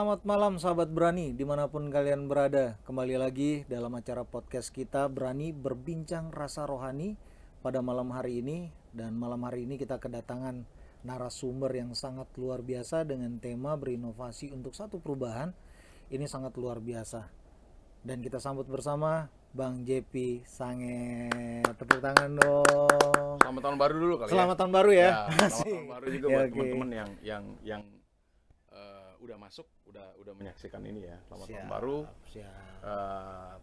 Selamat malam sahabat Berani dimanapun kalian berada. Kembali lagi dalam acara podcast kita Berani Berbincang Rasa Rohani pada malam hari ini. Dan malam hari ini kita kedatangan narasumber yang sangat luar biasa dengan tema berinovasi untuk satu perubahan. Ini sangat luar biasa. Dan kita sambut bersama Bang JP Sange. Tepuk tangan dong. Selamat tahun baru dulu kali ya. Selamat tahun baru ya. Selamat tahun baru juga Ya, buat oke. teman-teman yang udah masuk, udah menyaksikan ini ya. Selamat tahun baru. Siap.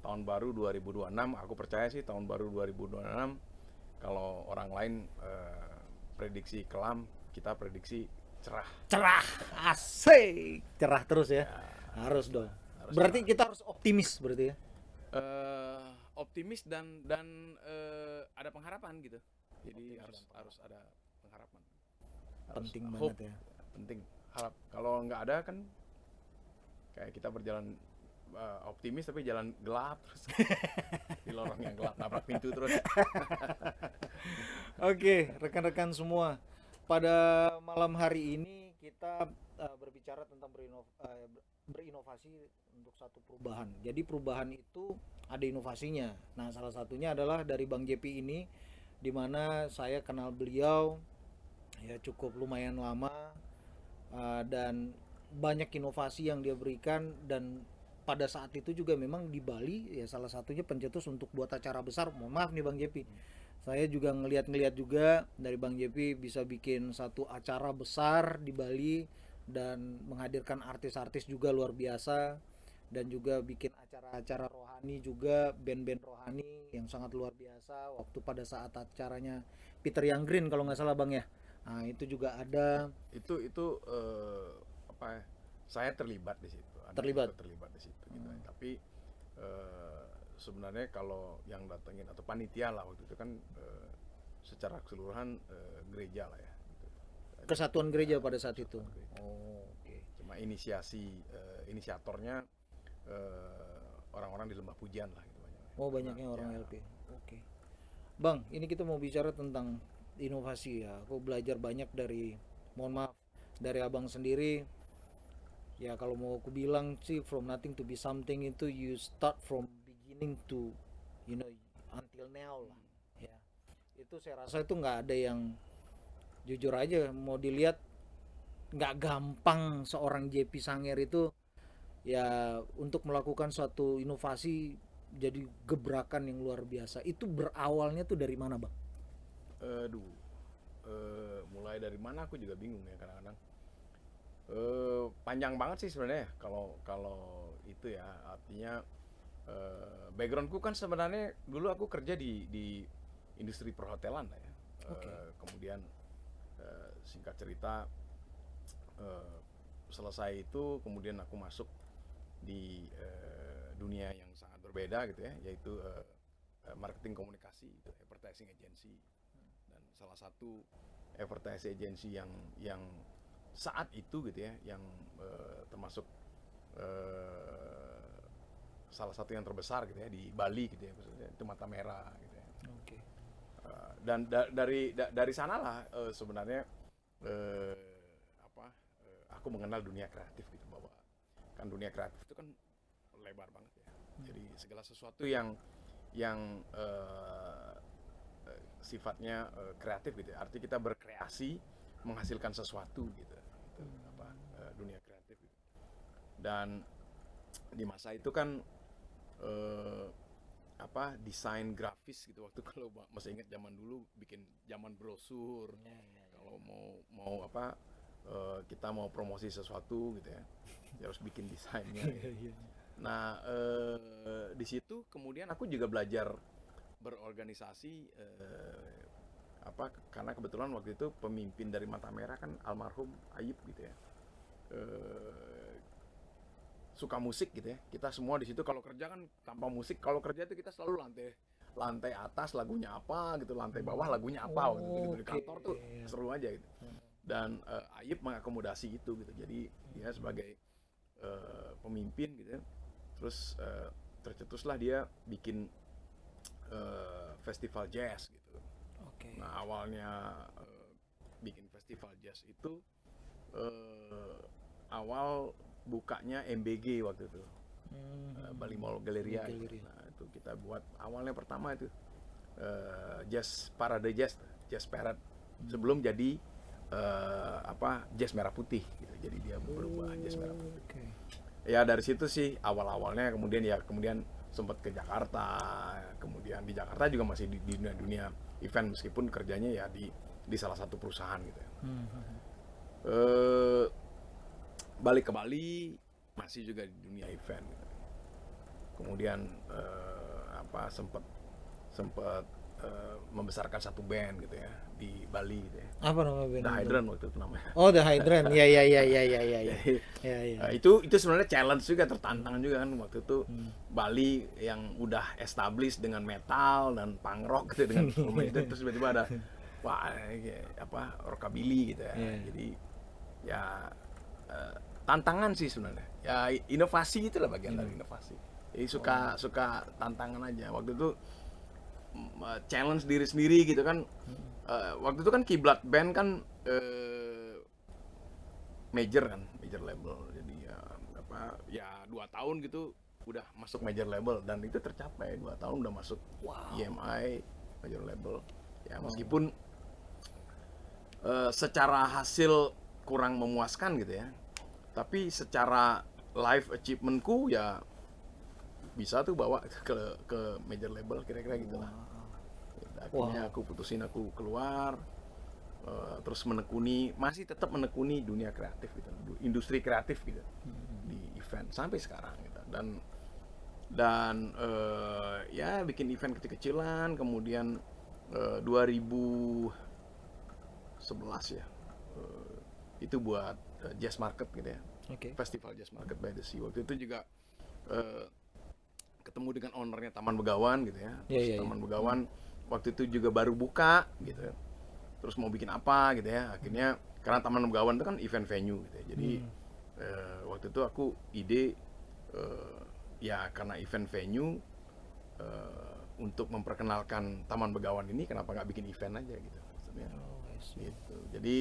Tahun baru 2026. Aku percaya sih tahun baru 2026. Kalau orang lain prediksi kelam, kita prediksi cerah. Cerah, asik, cerah terus ya, harus dong. harus Berarti kita harus optimis berarti ya. Optimis dan ada pengharapan gitu. Jadi harus ada pengharapan. Penting hope, banget ya. penting harap. Kalau nggak ada kan kayak kita berjalan optimis tapi jalan gelap terus di lorong yang gelap nabrak pintu terus. Oke, rekan-rekan semua, pada malam hari ini kita berbicara tentang berinovasi untuk satu perubahan. Jadi perubahan itu ada inovasinya. Nah, salah satunya adalah dari Bang JP ini, di mana saya kenal beliau ya cukup lumayan lama, dan banyak inovasi yang dia berikan. Dan pada saat itu juga memang di Bali ya salah satunya pencetus untuk buat acara besar. Mohon maaf nih Bang JP, saya juga ngeliat juga dari Bang JP bisa bikin satu acara besar di Bali dan menghadirkan artis-artis juga luar biasa, dan juga bikin acara-acara rohani juga, band-band rohani yang sangat luar biasa waktu pada saat acaranya Peter Yang Green kalau nggak salah Bang ya. Nah itu juga ada. itu apa ya, saya terlibat di situ, Terlibat. terlibat di situ gitu. Tapi sebenarnya kalau yang datengin atau panitia lah waktu itu kan secara keseluruhan gereja lah ya gitu. Kesatuan gereja pada saat itu. Kesatuan gereja. Oh, oke. Cuma inisiatornya orang-orang di Lembah Pujian lah gitu banyak. Oh, banyaknya Nah, orang ya, LP. Oke. Bang, ini kita mau bicara tentang inovasi ya. Aku belajar banyak dari, mohon maaf, dari abang sendiri. Ya kalau mau aku bilang sih, from nothing to be something itu you start from beginning to, you know, until now lah. Ya, itu saya rasa itu nggak ada yang, jujur aja mau dilihat, nggak gampang seorang JP Sanger itu ya untuk melakukan suatu inovasi jadi gebrakan yang luar biasa. Itu berawalnya tuh dari mana Bang? aduh, mulai dari mana aku juga bingung ya kadang-kadang. Panjang banget sih sebenarnya kalau kalau itu ya, artinya backgroundku kan sebenarnya dulu aku kerja di industri perhotelan lah ya. Oke. Kemudian singkat cerita, selesai itu kemudian aku masuk di dunia yang sangat berbeda gitu ya, yaitu marketing komunikasi gitu, advertising agency. Dan salah satu advertising agency yang saat itu gitu ya, yang termasuk salah satu yang terbesar gitu ya di Bali gitu ya, khususnya itu Mata Merah gitu ya. Oke. Dan dari sanalah sebenarnya eh, aku mengenal dunia kreatif gitu, bahwa kan dunia kreatif itu kan lebar banget ya. Jadi segala sesuatu yang sifatnya kreatif gitu ya. Artinya kita berkreasi menghasilkan sesuatu gitu. Itu dunia kreatif gitu. Dan di masa itu kan desain grafis gitu, waktu kalau masih ingat zaman dulu bikin zaman brosur. Kalau mau kita mau promosi sesuatu gitu ya, harus bikin desainnya gitu. Nah, di situ kemudian aku juga belajar berorganisasi, karena kebetulan waktu itu pemimpin dari Mata Merah kan almarhum Ayub gitu ya. Suka musik gitu ya. Kita semua di situ kalau kerja kan tanpa musik, kalau kerja itu kita selalu lantai atas lagunya apa gitu, lantai bawah lagunya apa gitu. Di kantor tuh seru aja gitu. Dan Ayub mengakomodasi itu gitu. Jadi dia sebagai pemimpin gitu ya. Terus tercetuslah dia bikin festival jazz gitu. Oke. Nah awalnya bikin festival jazz itu awal bukanya MBG waktu itu, Bali Mall Galleria. Galleria. Nah, itu kita buat awalnya pertama itu Jazz Parade Jazz Parade sebelum jadi Jazz Merah Putih gitu. Jadi dia berubah Jazz Merah Putih. Oke. Ya dari situ sih awal-awalnya, kemudian sempat ke Jakarta, kemudian di Jakarta juga masih di dunia event meskipun kerjanya ya di salah satu perusahaan gitu. Balik ke Bali masih juga di dunia event gitu. Kemudian sempat membesarkan satu band gitu ya di Bali gitu ya. Apa nama band? The Hydrant waktu itu namanya. Oh, The Hydrant. Ya. Itu sebenarnya challenge juga, tertantang juga kan waktu itu. Bali yang udah established dengan metal dan punk rock gitu dengan formasi terus tiba-tiba ada rockabilly gitu ya. Jadi ya tantangan sih sebenarnya. Ya inovasi itulah bagian dari inovasi. Jadi suka tantangan aja. Waktu itu challenge diri sendiri gitu kan. Waktu itu kan Kiblat Band kan major label. Jadi ya 2 tahun gitu udah masuk major label dan itu tercapai. 2 tahun udah masuk EMI major label. Ya meskipun secara hasil kurang memuaskan gitu ya. Tapi secara live achievementku ya bisa tuh bawa ke major label kira-kira gitu lah. Akhirnya aku putusin aku keluar, terus masih tetap menekuni dunia kreatif gitu, industri kreatif gitu di event sampai sekarang gitu. Dan ya bikin event kecil-kecilan, kemudian 2011 ya itu buat Jazz Market gitu ya. Festival Jazz Market by the Sea. Waktu itu juga ketemu dengan ownernya Taman Begawan gitu ya. Taman Begawan waktu itu juga baru buka gitu. Terus mau bikin apa gitu ya. Akhirnya karena Taman Begawan itu kan event venue gitu ya. Jadi waktu itu aku ide ya karena event venue untuk memperkenalkan Taman Begawan ini kenapa nggak bikin event aja gitu maksudnya. Gitu. Jadi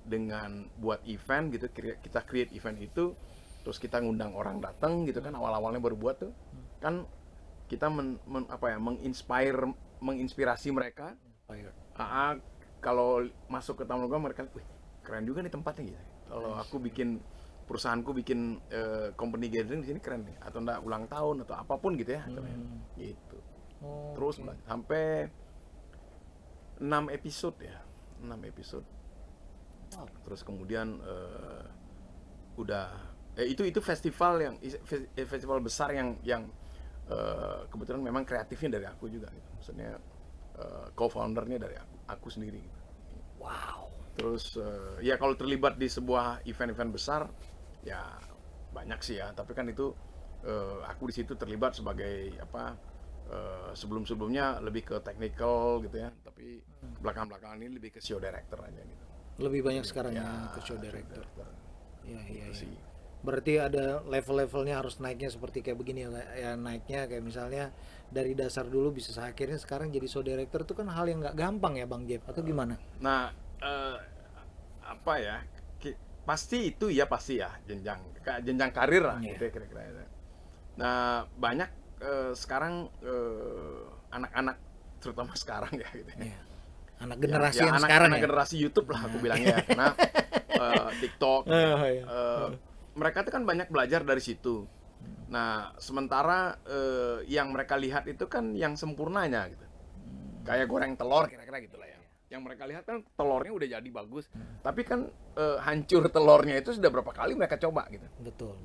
dengan buat event gitu, kita create event itu, terus kita ngundang orang datang gitu kan, awal-awalnya baru buat tuh kan kita menginspirasi mereka. Kalau masuk ke Taman Begawan mereka, wih keren juga nih tempatnya gitu. Kalau aku perusahaanku bikin company gathering di sini keren nih, atau enggak ulang tahun atau apapun gitu ya, gitu. Terus sampai 6 episode ya, 6 episode. Terus kemudian itu festival festival besar yang kebetulan memang kreatifnya dari aku juga gitu. Maksudnya co-foundernya dari aku sendiri gitu. Terus ya kalau terlibat di sebuah event-event besar ya banyak sih ya, tapi kan itu aku di situ terlibat sebagai sebelum-sebelumnya lebih ke technical gitu ya, tapi belakang-belakangan ini lebih ke show director aja gitu. Lebih banyak sekarang ya ke show director. Iya. Sih. Berarti ada level-levelnya harus naiknya seperti kayak begini ya, naiknya kayak misalnya dari dasar dulu bisa akhirnya sekarang jadi show director itu kan hal yang nggak gampang ya Bang Jeff, atau gimana? Nah pasti ya jenjang karir lah gitu ya kira-kira. Nah banyak sekarang anak-anak terutama sekarang ya gitu ya. Anak generasi yang sekarang anak generasi YouTube lah aku bilangnya ya, karena TikTok mereka tuh kan banyak belajar dari situ. Nah sementara yang mereka lihat itu kan yang sempurnanya gitu, kayak goreng telur kira-kira gitulah ya. Yang mereka lihat kan telurnya udah jadi bagus, tapi kan hancur telurnya itu sudah berapa kali mereka coba gitu. Betul.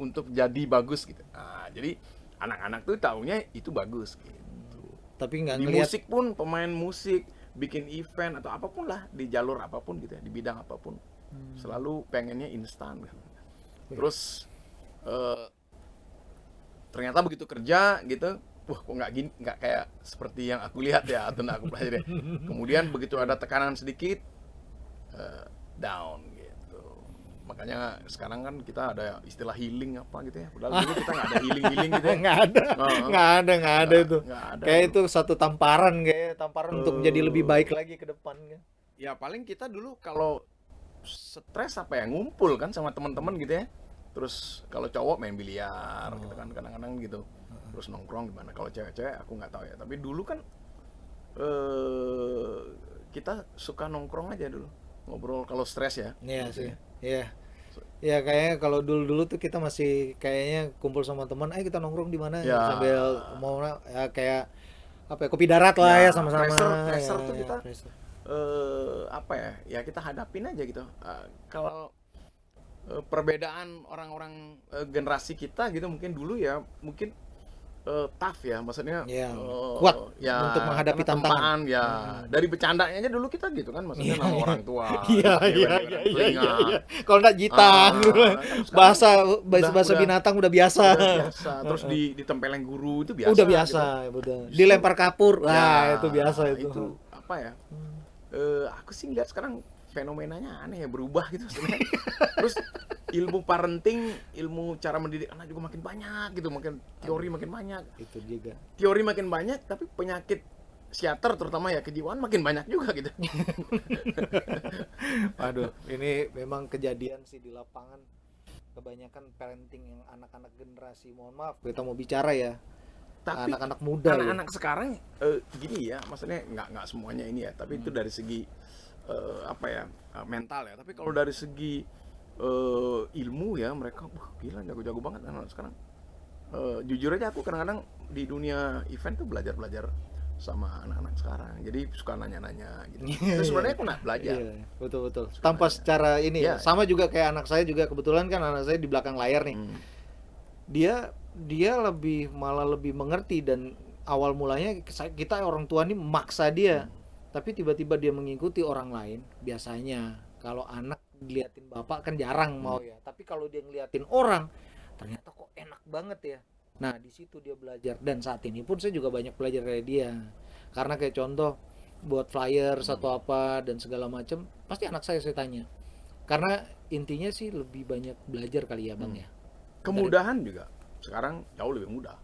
Untuk jadi bagus gitu. Nah jadi anak-anak tuh taunya itu bagus gitu. Tapi nggak di ngelihat musik pun, pemain musik bikin event atau apapun lah, di jalur apapun gitu ya, di bidang apapun selalu pengennya instan gitu. Terus ternyata begitu kerja gitu, wah kok nggak kayak seperti yang aku lihat ya atau aku pelajari. Kemudian begitu ada tekanan sedikit down gitu. Makanya sekarang kan kita ada istilah healing apa gitu ya. Padahal dulu kita nggak ada healing gitu ya. nggak ada itu. Kayak itu satu tamparan untuk menjadi lebih baik lagi ke depan. Ya paling kita dulu kalau stres apa ya, ngumpul kan sama teman-teman gitu ya. Terus kalau cowok main biliar gitu kan kadang-kadang gitu. Terus nongkrong gimana. Kalau cewek-cewek aku nggak tahu ya. Tapi dulu kan kita suka nongkrong aja dulu. Ngobrol kalau stres ya. Iya Gitu sih. ya. Iya. Ya kayaknya kalau dulu-dulu tuh kita masih kayaknya kumpul sama teman, ayo kita nongkrong di mana Ya. sambil mau ya kayak apa ya, kopi darat lah ya Ya, sama-sama. pressure tuh Ya, kita pressure. apa ya? Ya kita hadapin aja gitu. Kalau perbedaan orang-orang generasi kita gitu mungkin dulu ya mungkin tough ya, maksudnya Ya, kuat ya untuk menghadapi karena tantangan. tempaan ya. Dari bercandanya aja dulu kita gitu kan, maksudnya nama orang tua. Iya gitu, iya nyewen-nyewen iya iya telinga. iya iya. Kalau enggak jitang Ah, gitu. kan sekarang Bahasa udah- bahasa udah- binatang udah biasa. Udah biasa. Terus ditempelin guru itu biasa. Udah biasa, gitu. udah. Justru- Dilempar kapur. Ya, Wah, itu biasa itu. Itu apa ya? Aku sih ngeliat sekarang fenomenanya aneh ya, berubah gitu sebenarnya. Terus ilmu parenting, ilmu cara mendidik anak juga makin banyak gitu, makin teori makin banyak. Itu juga. Teori makin banyak, tapi penyakit psikiater terutama ya kejiwaan makin banyak juga gitu. Aduh, ini memang kejadian sih di lapangan. Kebanyakan parenting yang anak-anak generasi, mohon maaf, kita mau bicara ya. Tapi Anak-anak muda ya. anak-anak sekarang gini ya, maksudnya nggak semuanya ini ya, tapi itu dari segi apa ya, mental ya. Tapi kalau dari segi ilmu ya, mereka gila jago-jago banget anak sekarang. Jujur aja aku kadang-kadang di dunia event tuh belajar sama anak-anak sekarang, jadi suka nanya-nanya gitu. Itu sebenarnya aku nak belajar. Iya, betul. Suka Tanpa nanya. secara ini ya. Iya. Sama juga kayak anak saya juga, kebetulan kan anak saya di belakang layar nih. Dia malah lebih mengerti, dan awal mulanya kita orang tua nih memaksa dia. Tapi tiba-tiba dia mengikuti orang lain. Biasanya kalau anak diliatin bapak kan jarang mau ya. Tapi kalau dia ngeliatin orang, ternyata kok enak banget ya. Nah, di situ dia belajar, dan saat ini pun saya juga banyak belajar dari dia. Karena kayak contoh buat flyer atau apa dan segala macam, pasti anak saya tanya. Karena intinya sih lebih banyak belajar kali ya, Bang ya. Kemudahan juga sekarang jauh lebih mudah.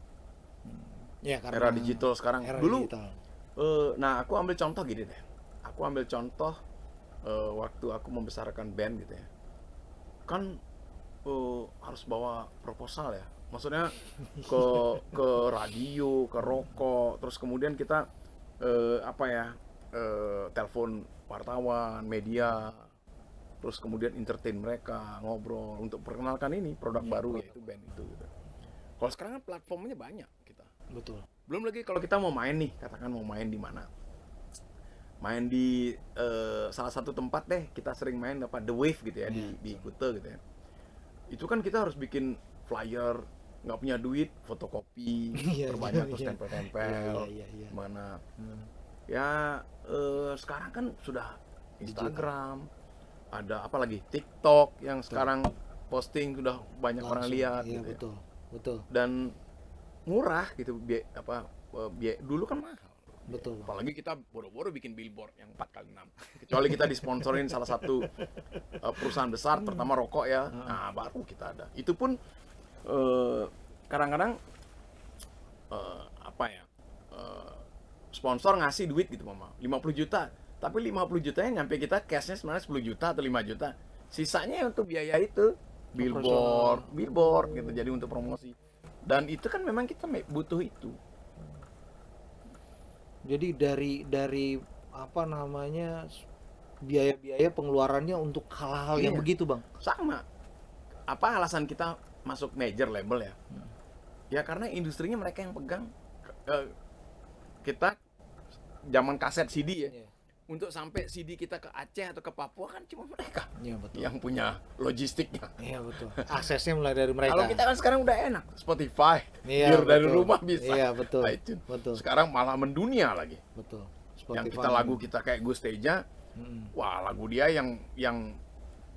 Ya, karena Era digital sekarang. era Dulu digital. nah aku ambil contoh gini deh. Aku ambil contoh waktu aku membesarkan band gitu ya. Kan harus bawa proposal ya. Maksudnya ke radio, ke rokok, terus kemudian kita apa ya, telepon wartawan, media, terus kemudian entertain mereka, ngobrol untuk perkenalkan ini produk baru yaitu band itu gitu. Kalau sekarang kan platformnya banyak kita. Betul. Belum lagi kalau kita mau main nih, katakan mau main di mana? Main di salah satu tempat deh, kita sering main apa The Wave gitu ya, di Kuta gitu ya. Itu kan kita harus bikin flyer, nggak punya duit, fotokopi, perbanyak terus tempel-tempel, Iya. mana. Ya sekarang kan sudah Instagram, ada apa lagi TikTok yang sekarang posting sudah banyak orang lihat Iya, gitu ya. betul. Dan murah gitu, dulu kan mahal. Betul. Apalagi kita boro-boro bikin billboard yang 4x6. Kecuali kita disponsorin salah satu perusahaan besar, terutama rokok ya. Nah, baru kita ada. Itu pun kadang-kadang apa ya? Sponsor ngasih duit gitu, Mama. 50 juta. Tapi 50 jutanya nyampe kita cashnya sebenarnya 10 juta atau 5 juta. Sisanya untuk biaya itu billboard gitu, jadi untuk promosi. Dan itu kan memang kita butuh itu. Jadi dari apa namanya, biaya-biaya pengeluarannya untuk hal-hal yang Iya. begitu, Bang. Sama. Apa alasan kita masuk major label ya? Ya karena industrinya mereka yang pegang. Kita zaman kaset CD ya. Iya. Untuk sampai CD kita ke Aceh atau ke Papua kan cuma mereka Iya, betul. yang punya logistiknya. Iya, betul. Aksesnya mulai dari mereka. Kalau kita kan sekarang udah enak, Spotify, Iya, dari betul. rumah bisa. Iya, betul. iTunes. Betul. Sekarang malah mendunia lagi. Betul. Yang kita lagu kita kayak Gus Teja, wah lagu dia yang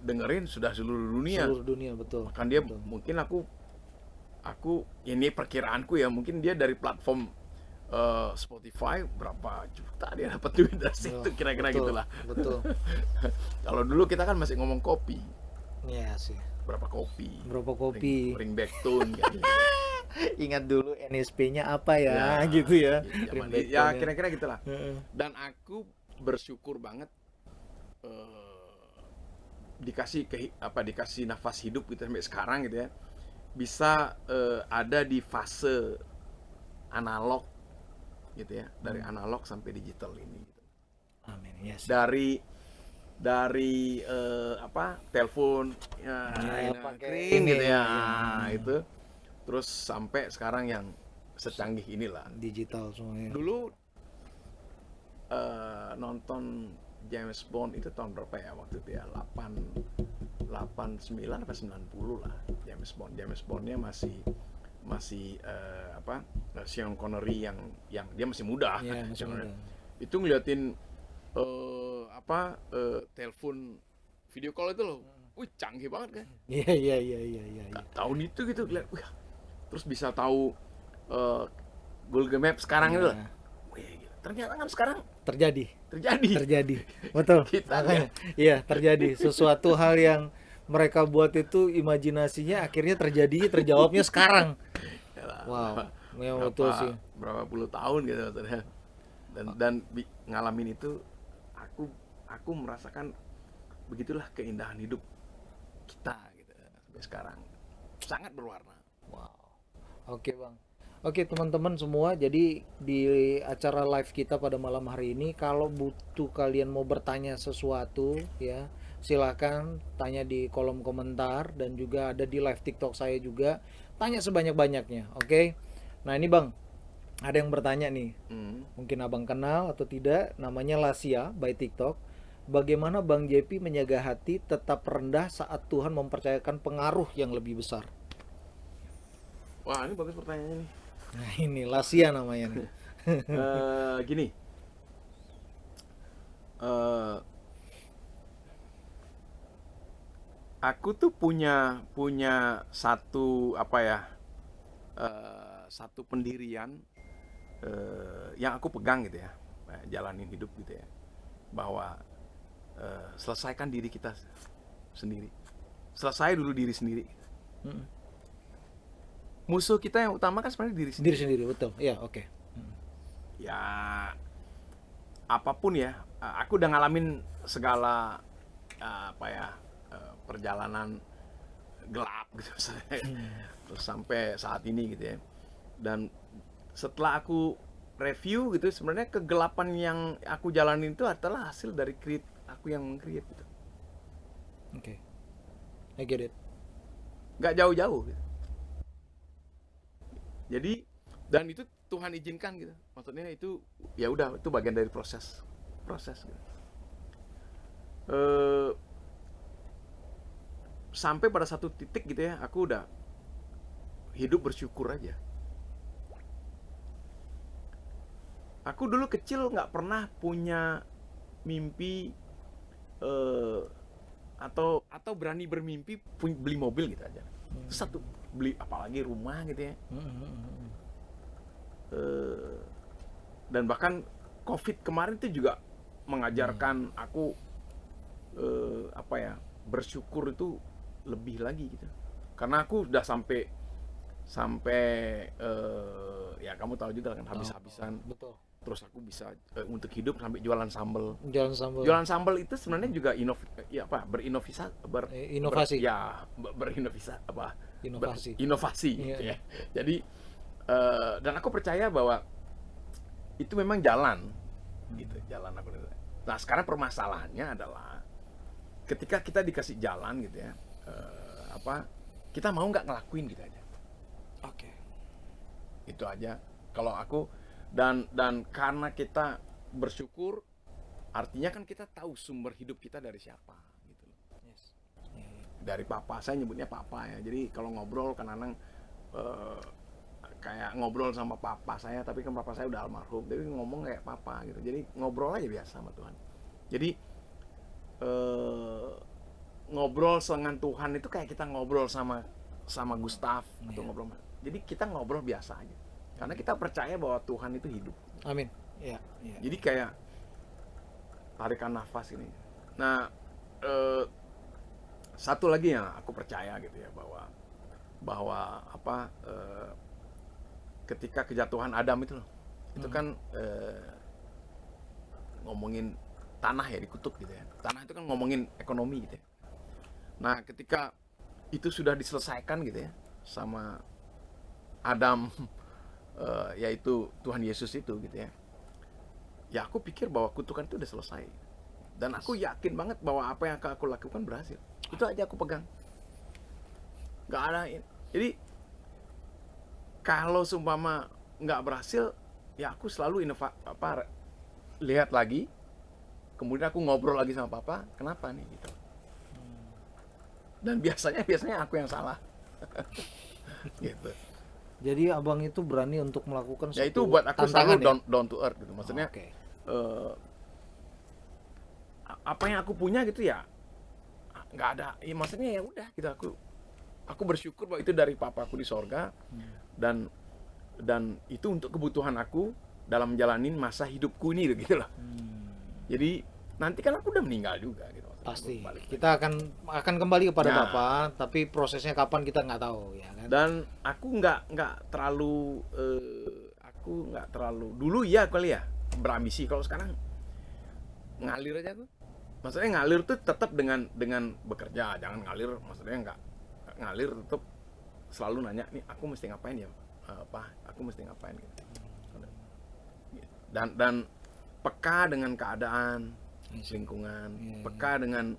dengerin sudah seluruh dunia. seluruh dunia, betul. Kan dia Betul. mungkin aku ini perkiraanku ya, mungkin dia dari platform Spotify berapa juta dia dapat duit dari situ, kira-kira Betul, gitulah. Betul. Kalau dulu kita kan masih ngomong kopi, Iya sih. berapa kopi, Berapa kopi? ring back tone gitu. Ingat dulu NSP-nya apa ya, gitu ya. Zaman Ringback ya tone-nya. kira-kira gitulah. Heeh. Dan aku bersyukur banget dikasih nafas hidup gitu sampai sekarang gitu ya, bisa ada di fase analog gitu ya, dari analog sampai digital ini gitu. Amin. Yes. Dari telepon pakai kering ini gitu ya, ya. itu terus sampai sekarang yang secanggih inilah. Digital semuanya. Dulu nonton James Bond itu tahun berapa ya waktu itu ya, 89 apa 90 lah. James Bondnya masih Sean Connery yang dia masih muda. Iya, masih muda. Itu ngeliatin telepon video call itu loh, wih canggih banget kan. Iya. Tahun itu gitu lihat, wih, terus bisa tahu Google Maps sekarang itu loh. Wih, gitu. Ternyata kan sekarang terjadi. Betul. Makanya, iya, terjadi sesuatu hal yang mereka buat itu imajinasinya akhirnya terjawabnya sekarang. Wow, memang betul sih. Berapa puluh tahun gitu maksudnya. Dan ngalamin itu, aku merasakan begitulah keindahan hidup kita gitu sampai sekarang, sangat berwarna. Wow. Oke Bang. Oke teman-teman semua, jadi di acara live kita pada malam hari ini, kalau butuh kalian mau bertanya sesuatu ya, silakan tanya di kolom komentar, dan juga ada di live TikTok saya juga, tanya sebanyak-banyaknya. Oke. Nah ini Bang, ada yang bertanya nih, mungkin abang kenal atau tidak, namanya Lasia by TikTok. Bagaimana Bang JP menjaga hati tetap rendah saat Tuhan mempercayakan pengaruh yang lebih besar? Wah, ini bagus pertanyaannya nih. Nah ini Lasia namanya nih. Gini, aku tuh punya satu satu pendirian yang aku pegang gitu ya, jalanin hidup gitu ya, bahwa selesaikan diri kita sendiri, selesai dulu diri sendiri. Musuh kita yang utama kan sebenarnya diri sendiri. Diri sendiri, betul. Iya, oke. Ya, apapun ya, aku udah ngalamin segala perjalanan gelap gitu terus sampai saat ini gitu ya. Dan setelah aku review gitu, sebenarnya kegelapan yang aku jalanin itu adalah hasil dari aku yang meng-create gitu. Oke. I get it. Gak jauh-jauh gitu. Jadi, dan itu Tuhan izinkan gitu. Maksudnya itu ya udah, itu bagian dari proses gitu. Sampai pada satu titik gitu ya, aku udah hidup bersyukur aja. Aku dulu kecil nggak pernah punya mimpi atau berani bermimpi beli mobil gitu aja. Itu satu, beli apalagi rumah gitu ya. Dan bahkan COVID kemarin itu juga mengajarkan aku bersyukur itu lebih lagi gitu. Karena aku udah sampai ya kamu tahu juga kan, habis-habisan. Betul. Terus aku bisa untuk hidup sampai jualan sambal. Jualan sambal itu sebenarnya juga inovasi gitu ya. Jadi dan aku percaya bahwa itu memang jalan gitu, jalan aku. Nah, sekarang permasalahannya adalah ketika kita dikasih jalan gitu ya, kita mau nggak ngelakuin gitu aja. Oke. Itu aja kalau aku. Dan karena kita bersyukur, artinya kan kita tahu sumber hidup kita dari siapa gitu. Yes. Dari papa, saya nyebutnya papa ya. Jadi kalau ngobrol kan Anang kayak ngobrol sama papa saya, tapi kan papa saya udah almarhum, jadi ngomong kayak papa gitu. Jadi ngobrol aja biasa sama Tuhan. Jadi ngobrol dengan Tuhan itu kayak kita ngobrol sama Gustaf atau ngobrol. Jadi kita ngobrol biasa aja. Karena kita percaya bahwa Tuhan itu hidup. Amin. Iya. Jadi kayak tarikan nafas ini. Nah, satu lagi yang aku percaya gitu ya, bahwa ketika kejatuhan Adam itu loh, itu kan ngomongin tanah ya, dikutuk gitu ya. Tanah itu kan ngomongin ekonomi gitu ya. Nah, ketika itu sudah diselesaikan gitu ya sama Adam, yaitu Tuhan Yesus itu gitu ya. Ya aku pikir bahwa kutukan itu udah selesai. Dan aku yakin banget bahwa apa yang aku lakukan berhasil. Itu aja aku pegang. Gak ada. Jadi kalau seumpama nggak berhasil, ya aku selalu lihat lagi. Kemudian aku ngobrol lagi sama papa, kenapa nih gitu. Dan biasanya aku yang salah. Gitu. Jadi abang itu berani untuk melakukan Ya itu satu buat aku tantangan selalu ya. down to earth gitu. Maksudnya Oke. apa yang aku punya gitu ya nggak ada. Ya maksudnya ya udah gitu, aku bersyukur bahwa itu dari papaku di sorga, dan itu untuk kebutuhan aku dalam menjalanin masa hidupku ini gitu loh. Jadi nanti kan aku udah meninggal juga gitu. Pasti. Aku balik lagi. Kita akan kembali kepada Nah. Bapak, tapi prosesnya kapan kita nggak tahu ya kan. Dan aku nggak terlalu dulu ya kali ya berambisi. Kalau sekarang ngalir aja tuh. Maksudnya ngalir tuh tetap dengan bekerja, jangan ngalir. Maksudnya nggak ngalir, tetap selalu nanya nih aku mesti ngapain ya, aku mesti ngapain gitu. Dan peka dengan keadaan lingkungan, peka dengan,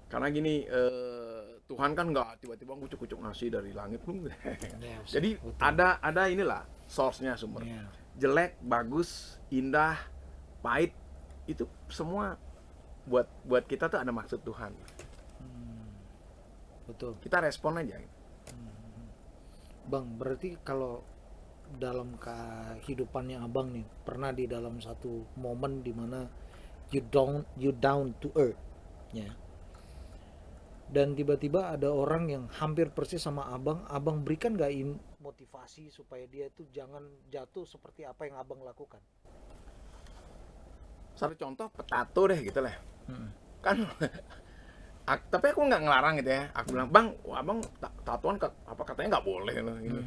karena gini, Tuhan kan nggak tiba-tiba kucuk-kucuk nasi dari langit. Jadi betul. ada inilah source-nya, sumber. Iya. Jelek, bagus, indah, pahit, itu semua buat kita tuh ada maksud Tuhan. Betul. Kita respon aja. Bang, berarti kalau dalam kehidupannya abang nih pernah di dalam satu momen di mana you down to earth ya, dan tiba-tiba ada orang yang hampir persis sama abang berikan gak motivasi supaya dia itu jangan jatuh seperti apa yang abang lakukan? Satu contoh petato deh gitu lah. Kan tapi aku nggak ngelarang gitu ya. Aku bilang, bang, abang tatoan apa katanya nggak boleh loh ini.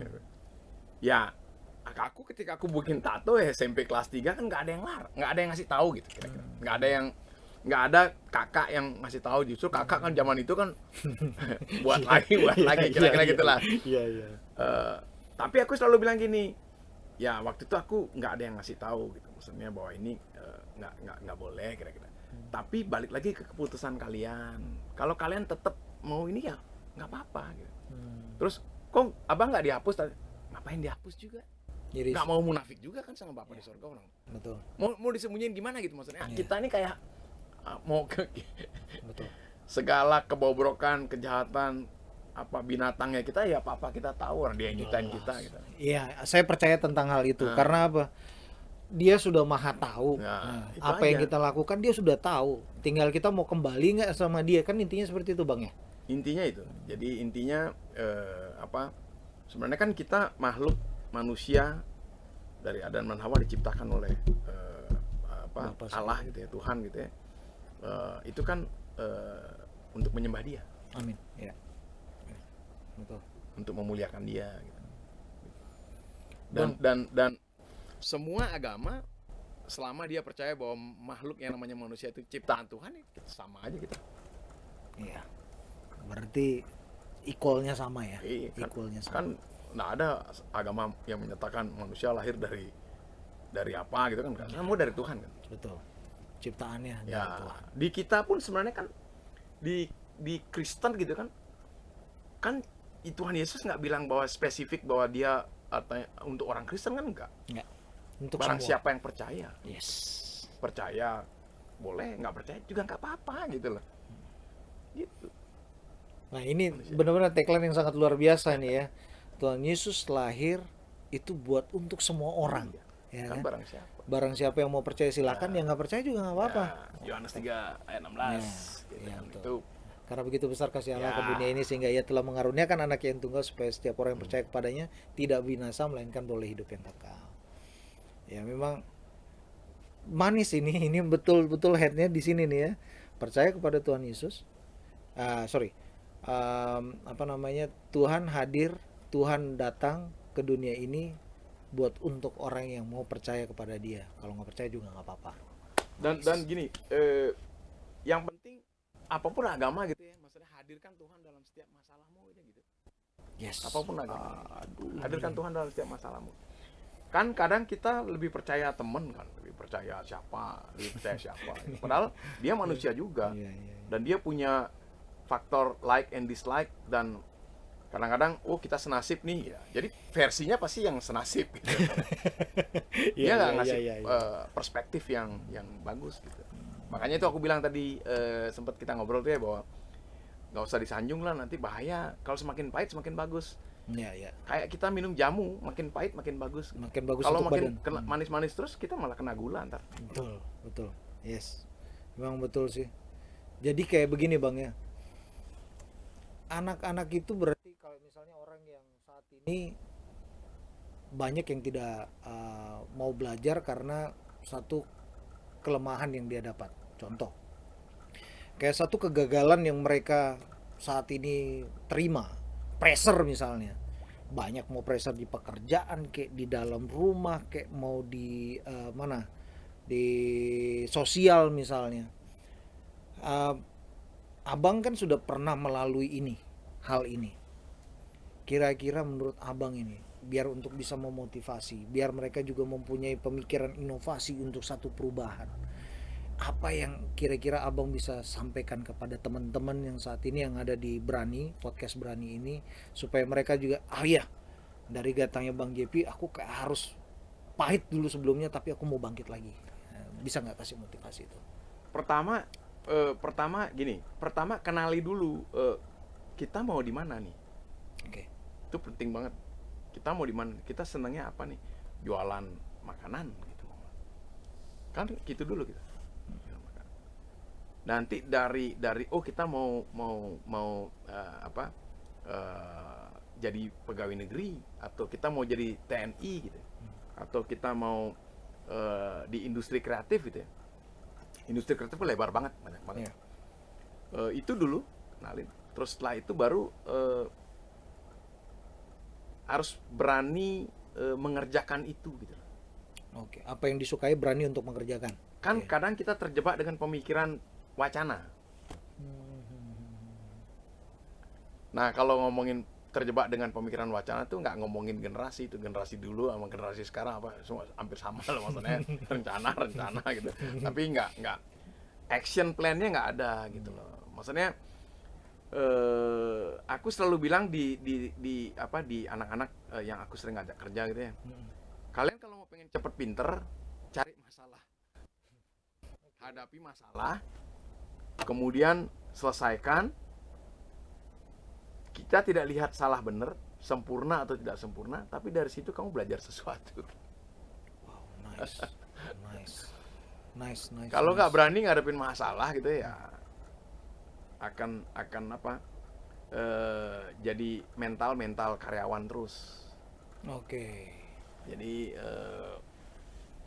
Ya aku ketika aku bikin tato ya SMP kelas 3 kan nggak ada yang nggak ada yang ngasih tahu gitu kira-kira. Nggak ada kakak yang ngasih tahu. Justru kakak kan zaman itu kan buat lagi kira-kira gitulah. Iya. Tapi aku selalu bilang gini, ya waktu itu aku nggak ada yang ngasih tahu gitu, maksudnya bahwa ini nggak boleh kira-kira. Tapi balik lagi ke keputusan kalian. Kalau kalian tetap mau ini ya nggak apa-apa gitu. Terus kok abang nggak dihapus? Ngapain dihapus juga? Jadi Nggak mau munafik juga kan sama Bapak di surga orang. betul. Mau disembunyiin gimana gitu maksudnya? Kita ini kayak mau Betul. segala kebobrokan, kejahatan, apa binatangnya kita ya apa kita tahu, orang dia yang nyiptain kita gitu. Iya, saya percaya tentang hal itu. Karena apa? Dia sudah maha tahu. Itu Apa aja. yang kita lakukan dia sudah tahu. Tinggal kita mau kembali nggak sama dia, kan intinya seperti itu bang ya. Intinya itu. Jadi intinya sebenarnya kan kita makhluk manusia dari Adam dan Hawa diciptakan oleh Allah gitu ya, Tuhan gitu ya. Itu kan untuk menyembah Dia. Amin. Ya. Betul. Untuk memuliakan Dia gitu. Dan semua agama selama dia percaya bahwa makhluk yang namanya manusia itu ciptaan Tuhan, ya sama aja kita. Iya. Berarti equalnya sama ya. Iya, Equalnya sama. kan nggak ada agama yang menyatakan manusia lahir dari apa gitu kan, semua dari Tuhan kan. Betul. Ciptaannya dari Ya Tuhan. di kita pun sebenarnya kan di Kristen gitu kan Tuhan Yesus nggak bilang bahwa spesifik bahwa dia untuk orang Kristen kan, enggak. Enggak. Untuk Barang semua. siapa yang percaya, Yes. percaya boleh, nggak percaya juga nggak apa-apa gitu loh. Gitu. Nah ini benar-benar tagline yang sangat luar biasa nih ya. Tuhan Yesus lahir itu buat untuk semua orang. Ya Kan kan? barang siapa. Barang siapa yang mau percaya silakan, yang nggak percaya juga nggak apa-apa. Ya, Yohanes 3 ayat 16 gitu ya, kan. betul. Itu Karena begitu besar kasih Allah Ya. ke dunia ini sehingga Ia telah mengaruniakan anak yang tunggal supaya setiap orang yang percaya kepadanya tidak binasa melainkan boleh hidup yang kekal. Ya memang manis ini betul-betul headnya di sini nih ya. Percaya kepada Tuhan Yesus. Tuhan hadir, Tuhan datang ke dunia ini buat untuk orang yang mau percaya kepada Dia. Kalau nggak percaya juga nggak apa-apa. dan gini, yang penting apapun agama gitu ya, maksudnya hadirkan Tuhan dalam setiap masalahmu gitu. Yes. Apapun agama. Hadirkan Tuhan dalam setiap masalahmu. Kan kadang kita lebih percaya temen kan, lebih percaya siapa. Padahal dia manusia juga. Dan dia punya faktor like and dislike, dan kadang-kadang kita senasib nih ya. Jadi versinya pasti yang senasib gitu. Dia nggak ngasih perspektif yang bagus gitu. Makanya itu aku bilang tadi, sempat kita ngobrol tuh ya, bahwa nggak usah disanjung lah, nanti bahaya. Kalau semakin pahit semakin bagus. Kayak kita minum jamu, makin pahit makin bagus. Makin bagus kalau untuk makin badan. manis-manis terus, kita malah kena gula ntar. Betul. Yes. Memang betul sih. Jadi kayak begini Bang ya. Anak-anak itu berarti kalau misalnya orang yang saat ini banyak yang tidak mau belajar karena satu kelemahan yang dia dapat. Contoh, kayak satu kegagalan yang mereka saat ini terima, pressure misalnya, banyak mau pressure di pekerjaan, kayak di dalam rumah, kayak mau di di sosial misalnya. Abang kan sudah pernah melalui hal ini. Kira-kira menurut abang ini, biar untuk bisa memotivasi, biar mereka juga mempunyai pemikiran inovasi untuk satu perubahan, apa yang kira-kira abang bisa sampaikan kepada teman-teman yang saat ini yang ada di Berani, podcast Berani ini, supaya mereka juga, dari datangnya Bang JP, aku kayak harus pahit dulu sebelumnya, tapi aku mau bangkit lagi. Bisa nggak kasih motivasi itu? Pertama gini, kenali dulu kita mau di mana nih. Itu penting banget. Kita mau di mana? Kita senangnya apa nih? Jualan makanan gitu. Kan gitu dulu kita. Nanti dari kita mau jadi pegawai negeri, atau kita mau jadi TNI gitu, atau kita mau di industri kreatif gitu ya. Industri kreatif lebar banget, banyak banget. Itu dulu kenalin. Terus setelah itu baru harus berani mengerjakan itu gitu. Apa yang disukai berani untuk mengerjakan. Kan kadang kita terjebak dengan pemikiran wacana. Nah, kalau ngomongin terjebak dengan pemikiran wacana tuh nggak ngomongin generasi, itu generasi dulu sama generasi sekarang semua hampir sama loh, maksudnya rencana gitu. Tapi nggak action plan-nya nggak ada gitu loh. Maksudnya aku selalu bilang di anak-anak yang aku sering ajak kerja gitu ya. Kalian kalau mau pengen cepet pinter, cari masalah. Hadapi masalah, kemudian selesaikan. Kita tidak lihat salah benar, sempurna atau tidak sempurna, tapi dari situ kamu belajar sesuatu. Wow, nice. Kalau nggak berani ngadepin masalah gitu ya, akan jadi mental karyawan terus. Jadi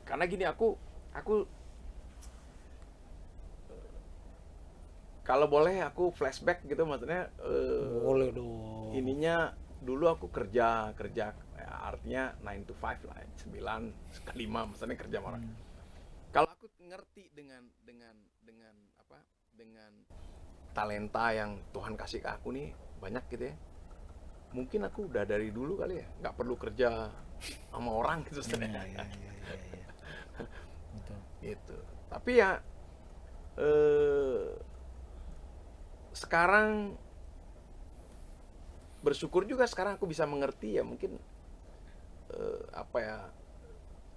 karena gini, aku kalau boleh aku flashback gitu, maksudnya boleh dong. Ininya dulu aku kerja ya, artinya 9 to 5 lah, 9 ke 5, maksudnya kerja sama orang. Kalau aku ngerti dengan talenta yang Tuhan kasih ke aku nih banyak gitu ya, mungkin aku udah dari dulu kali ya nggak perlu kerja sama orang gitu sebenarnya. Gitu. Tapi ya sekarang bersyukur juga sekarang aku bisa mengerti ya, mungkin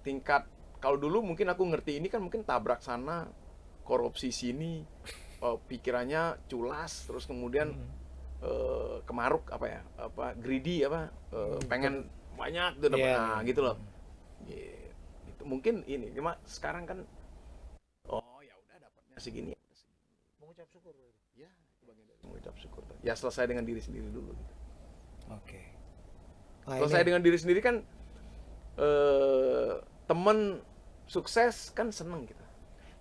tingkat, kalau dulu mungkin aku ngerti ini kan mungkin tabrak sana, korupsi sini, pikirannya culas, terus kemudian kemaruk greedy pengen banyak tuh dapat, gitu loh. Itu mungkin ini, cuma sekarang kan ya udah dapatnya segini, mengucap syukur. Ya, itu bagian dari mengucap syukur. Ya selesai dengan diri sendiri dulu gitu. Selesai dengan diri sendiri kan, temen sukses kan seneng kita.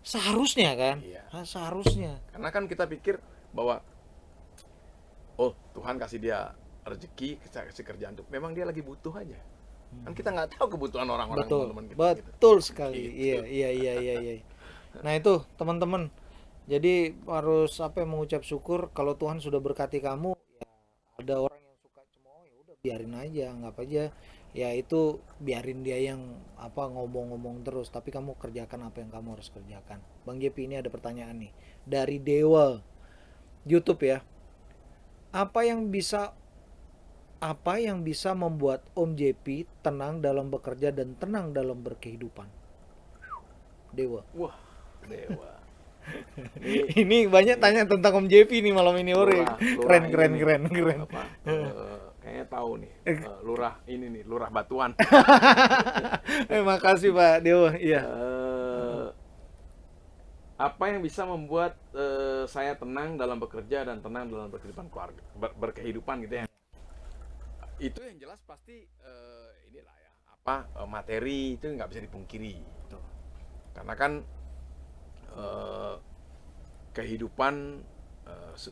Seharusnya kan? Iya. Seharusnya. Karena kan kita pikir bahwa Tuhan kasih dia rezeki, kasih kerjaan tuh, memang dia lagi butuh aja. Kan kita nggak tahu kebutuhan orang-orang, teman-teman kita. Betul sekali. Gitu. Iya. Nah itu teman-teman, Jadi harus apa ya, mengucap syukur kalau Tuhan sudah berkati kamu. Ya ada orang yang suka cemooh, ya udah biarin aja, anggap aja ya itu, biarin dia yang apa ngomong-ngomong terus, tapi kamu kerjakan apa yang kamu harus kerjakan. Bang Jepi, ini ada pertanyaan nih dari Dewa YouTube ya. Apa yang bisa apa yang bisa membuat Om JP tenang dalam bekerja dan tenang dalam berkehidupan? Dewa. Wah, dewa. Ini banyak tanya tentang Om JP nih malam ini, Ore. Lurah Keren ini keren nih, keren. apa? Kayaknya tahu nih. Lurah ini nih, lurah Batuan. Makasih Pak Dewa. Iya. Eh, apa yang bisa membuat saya tenang dalam bekerja dan tenang dalam berkehidupan keluarga, berkehidupan gitu ya? Itu yang jelas pasti inilah ya, apa materi itu nggak bisa dipungkiri. Tuh. Karena kan eh, kehidupan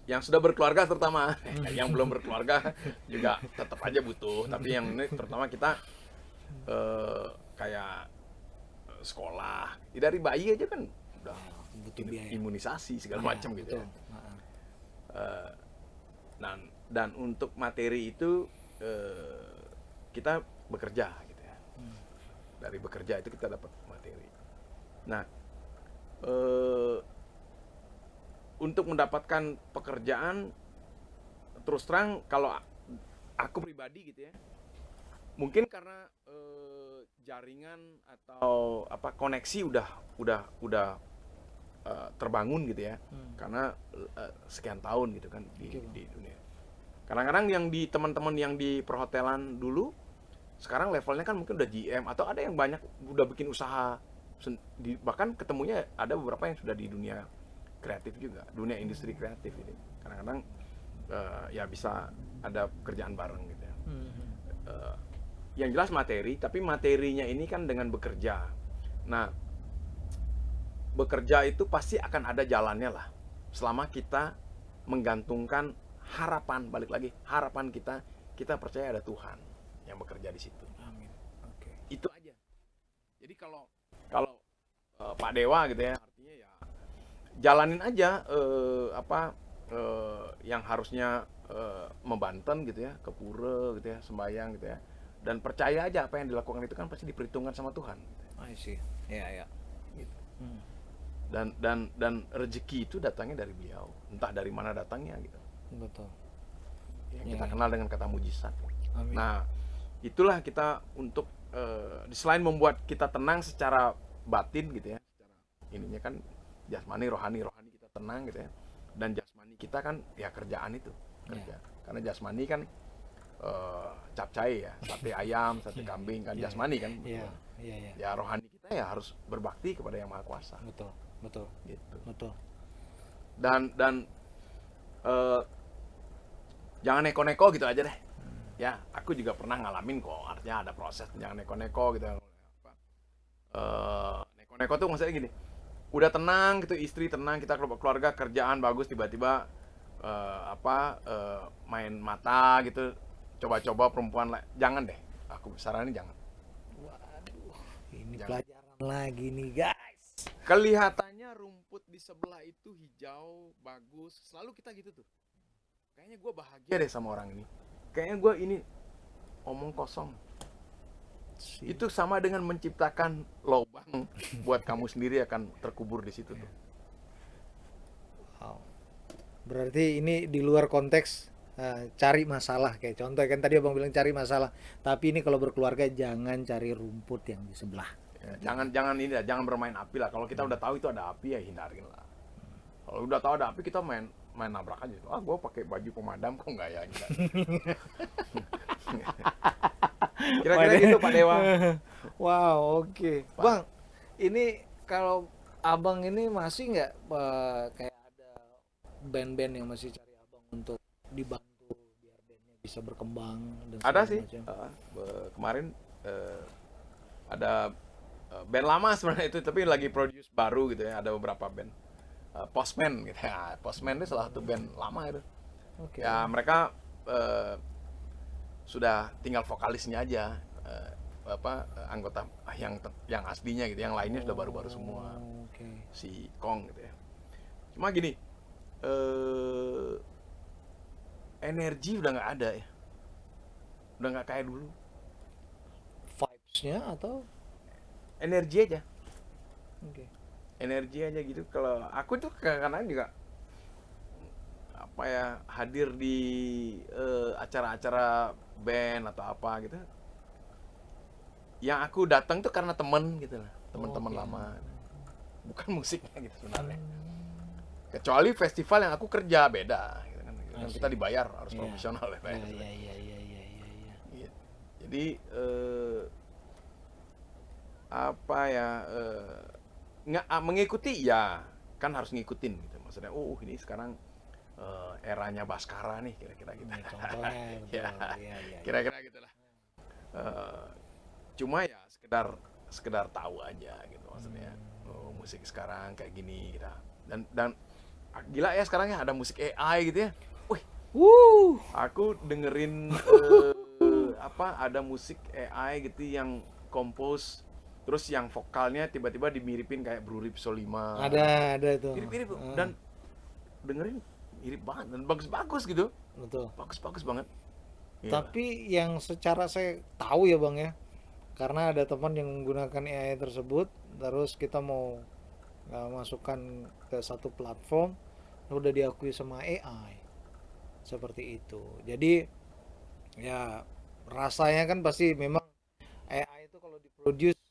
yang sudah berkeluarga terutama, yang belum berkeluarga juga tetap aja butuh. Tapi yang ini terutama kita kayak sekolah, dari bayi aja kan udah Butuh biaya. imunisasi segala Iya, macam gitu betul. ya. Dan untuk materi itu kita bekerja gitu ya. Dari bekerja itu kita dapat materi. Nah, untuk mendapatkan pekerjaan, terus terang kalau aku pribadi gitu ya, mungkin karena jaringan atau apa koneksi udah terbangun gitu ya, karena sekian tahun gitu kan di dunia. Kadang-kadang yang di teman-teman yang di perhotelan dulu, sekarang levelnya kan mungkin udah GM atau ada yang banyak udah bikin usaha, bahkan ketemunya ada beberapa yang sudah di dunia kreatif juga, dunia industri kreatif ini. Kadang-kadang ya bisa ada pekerjaan bareng gitu ya. Yang jelas materi, tapi materinya ini kan dengan bekerja. Nah, bekerja itu pasti akan ada jalannya lah, selama kita menggantungkan harapan, balik lagi harapan kita percaya ada Tuhan yang bekerja di situ. Amin. Oke. Itu aja. Jadi kalau Pak Dewa gitu ya, artinya ya jalanin aja yang harusnya membanten gitu ya, ke pura gitu ya, sembahyang gitu ya, dan percaya aja apa yang dilakukan itu kan pasti diperhitungkan sama Tuhan. I see. Iya, ya. Gitu. Dan rezeki itu datangnya dari Beliau, entah dari mana datangnya gitu. Betul. Yang kita kenal dengan kata mujizat. Amin. Nah, itulah kita untuk selain membuat kita tenang secara batin gitu ya, secara ininya kan jasmani, rohani kita tenang gitu ya, dan jasmani kita kan ya kerjaan itu kerja. Karena jasmani kan capcay ya, sate ayam, sate kambing kan jasmani kan. Iya. Ya rohani kita ya harus berbakti kepada Yang Maha Kuasa. Betul. Gitu. Betul. Dan jangan neko-neko gitu aja deh. Ya, aku juga pernah ngalamin kok. Artinya ada proses, jangan neko-neko gitu. Neko-neko tuh maksudnya gini. Udah tenang gitu, istri tenang, kita keluarga kerjaan bagus, tiba-tiba main mata gitu, coba-coba perempuan jangan deh. Aku saranin jangan. Waduh, ini jangan. Pelajaran lagi nih, guys. Kelihatannya rumput di sebelah itu hijau, bagus. Selalu kita gitu tuh. Kayaknya gue bahagia deh sama orang ini. Kayaknya gue ini omong kosong. Itu sama dengan menciptakan lubang buat kamu sendiri akan terkubur di situ tuh. Wow. Berarti ini di luar konteks cari masalah, kayak contoh kan tadi abang bilang cari masalah. Tapi ini kalau berkeluarga jangan cari rumput yang di sebelah. Ya, jangan bermain api lah. Kalau kita udah tahu itu ada api ya hindarin lah. Kalau udah tahu ada api kita main nabrak aja. Gue pakai baju pemadam kok nggak ya? Kira-kira gitu Pak Dewa. Wow, oke. Bang, ini kalau abang ini masih nggak kayak ada band-band yang masih cari abang untuk dibantu biar bandnya bisa berkembang dan ada sih. Kemarin ada band lama sebenarnya itu, tapi lagi produce baru gitu ya. Ada beberapa band. Postman gitu ya. Postman itu salah satu band lama itu. Okay. Ya mereka sudah tinggal vokalisnya aja, anggota yang aslinya gitu, yang lainnya sudah baru-baru semua. Okay. Si Kong gitu ya. Cuma gini, energi udah nggak ada ya, udah nggak kayak dulu. Vibes-nya atau Energi aja, oke. energi aja gitu. Kalau aku tuh kadang-kadang juga apa ya, hadir di acara-acara band atau apa gitu, yang aku datang tuh karena temen gitu lah, teman-teman Oke. lama, bukan musiknya gitu sebenarnya. Kecuali festival yang aku kerja beda gitu kan. Kan kita dibayar harus Iya. profesional ya, Pak. Iya, iya, iya, iya, iya, iya, iya. Gitu. Jadi apa ya, nggak mengikuti ya, kan harus ngikutin gitu. Maksudnya ini sekarang eranya Baskara nih, kira-kira gitu. Ini contohnya betul. Ya, Iya, iya. kira-kira gitulah. Cuma ya sekedar tahu aja gitu, maksudnya musik sekarang kayak gini gitu. Dan gila ya sekarang ya ada musik AI gitu ya. Wih, aku dengerin ada musik AI gitu yang compose, terus yang vokalnya tiba-tiba dimiripin kayak Bro Ripso 5. Ada itu. Mirip-mirip dan dengerin mirip banget dan bagus-bagus gitu. Betul. Bagus-bagus banget. Iya. Tapi yang secara saya tahu ya Bang ya, karena ada teman yang menggunakan AI tersebut, terus kita mau masukkan ke satu platform, udah diakui sama AI seperti itu. Jadi ya rasanya kan pasti memang AI itu kalau diproduce,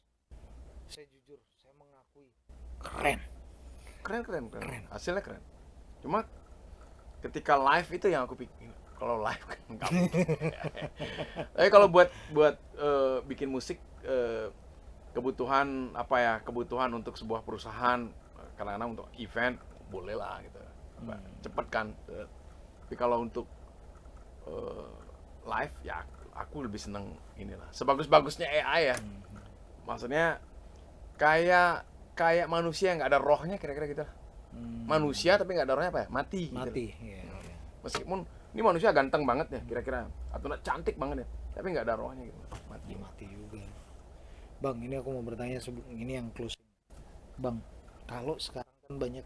saya jujur saya mengakui keren. Keren. Hasilnya keren. Cuma ketika live itu yang aku pikir, kalau live kan nggak mungkin. Tapi kalau buat bikin musik, kebutuhan kebutuhan untuk sebuah perusahaan, kadang-kadang untuk event boleh lah gitu, cepet kan. Tapi kalau untuk live ya aku lebih seneng inilah, sebagus-bagusnya AI ya. Maksudnya kayak manusia yang nggak ada rohnya, kira-kira gitu lah. Manusia tapi nggak ada rohnya, apa ya, mati gitu. Mati ya. Meskipun ini manusia ganteng banget ya kira-kira, atau cantik banget ya, tapi nggak ada rohnya gitu, Mati juga. Bang, ini aku mau bertanya sebelum ini yang closing. Bang, kalau sekarang kan banyak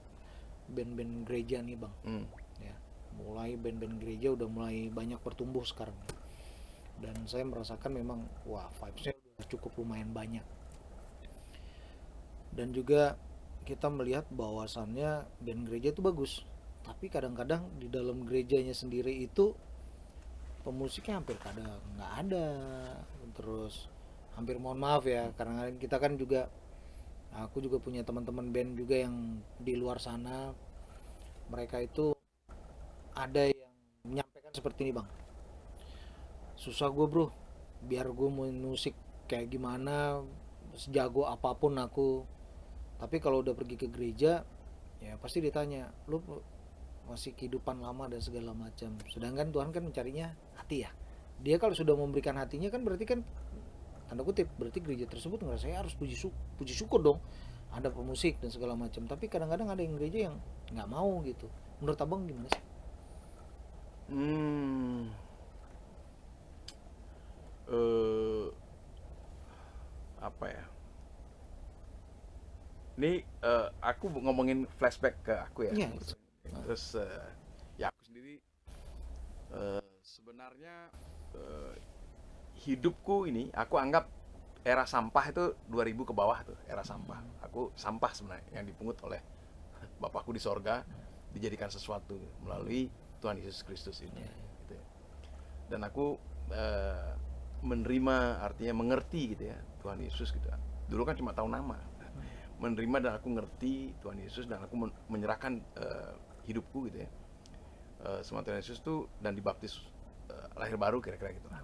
band-band gereja nih Bang, ya, mulai band-band gereja udah mulai banyak bertumbuh sekarang. Dan saya merasakan memang vibes-nya udah cukup lumayan banyak. Dan juga kita melihat bahwasannya band gereja itu bagus, tapi kadang-kadang di dalam gerejanya sendiri itu pemusiknya hampir kadang nggak ada. Terus hampir, mohon maaf ya, karena kita kan juga, aku juga punya teman-teman band juga yang di luar sana, mereka itu ada yang menyampaikan seperti ini Bang, susah gue bro, biar gue mau musik kayak gimana, sejago apapun aku, tapi kalau udah pergi ke gereja ya pasti ditanya, lu masih kehidupan lama dan segala macam. Sedangkan Tuhan kan mencarinya hati ya. Dia kalau sudah memberikan hatinya kan berarti kan, tanda kutip, berarti gereja tersebut ngerasa saya harus puji syukur dong, ada pemusik dan segala macam. Tapi kadang-kadang ada yang gereja yang nggak mau gitu. Menurut abang gimana sih? Apa ya? Ini aku ngomongin flashback ke aku ya. Iya. Terus ya aku sendiri sebenarnya hidupku ini aku anggap era sampah itu 2000 ke bawah tuh, era sampah. Aku sampah sebenarnya yang dipungut oleh Bapakku di sorga, dijadikan sesuatu melalui Tuhan Yesus Kristus ini. Gitu ya. Dan aku menerima, artinya mengerti gitu ya, Tuhan Yesus gitu. Dulu kan cuma tahu nama. Menerima dan aku ngerti Tuhan Yesus, dan aku menyerahkan hidupku gitu ya sama Tuhan Yesus tuh, dan dibaptis lahir baru, kira-kira gitu lah.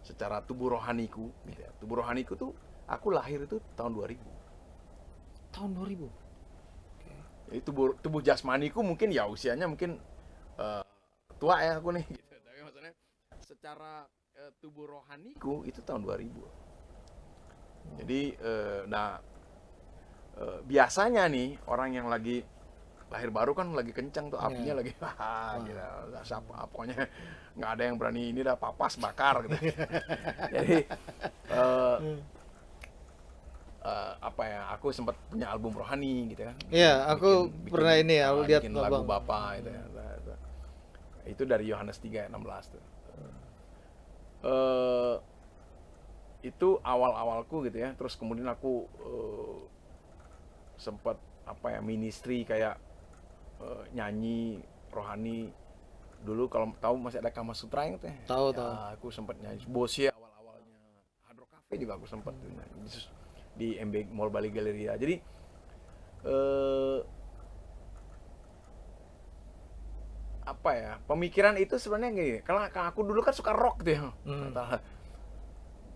Secara tubuh rohaniku gitu ya. Tubuh rohaniku tuh aku lahir itu tahun 2000. Tahun 2000. Jadi tubuh jasmaniku mungkin ya usianya mungkin tua ya aku nih gitu. Tapi maksudnya secara tubuh rohaniku itu tahun 2000. Jadi biasanya nih orang yang lagi lahir baru kan lagi kencang tuh apinya, lagi gitu, siapa pokoknya nggak ada yang berani ini dah, papas bakar gitu. Jadi apa ya, aku sempat punya album rohani gitu kan. Iya, aku pernah ini ya, aku lihat bikin lagu Abang. Bapa itu ya. Itu dari Yohanes 3 ayat 16 tuh. Eh, itu awal-awalku gitu ya. Terus kemudian aku sempat apa ya, ministry kayak nyanyi rohani. Dulu kalau tahu masih ada Kama Sutra yang teh. Tahu, Ya, tahu. aku sempat nyanyi Bosya awal-awalnya. Hard Rock Cafe juga aku sempat di MB Mall Bali Galleria. Jadi apa ya, pemikiran itu sebenarnya gini, karena aku dulu kan suka rock gitu ya.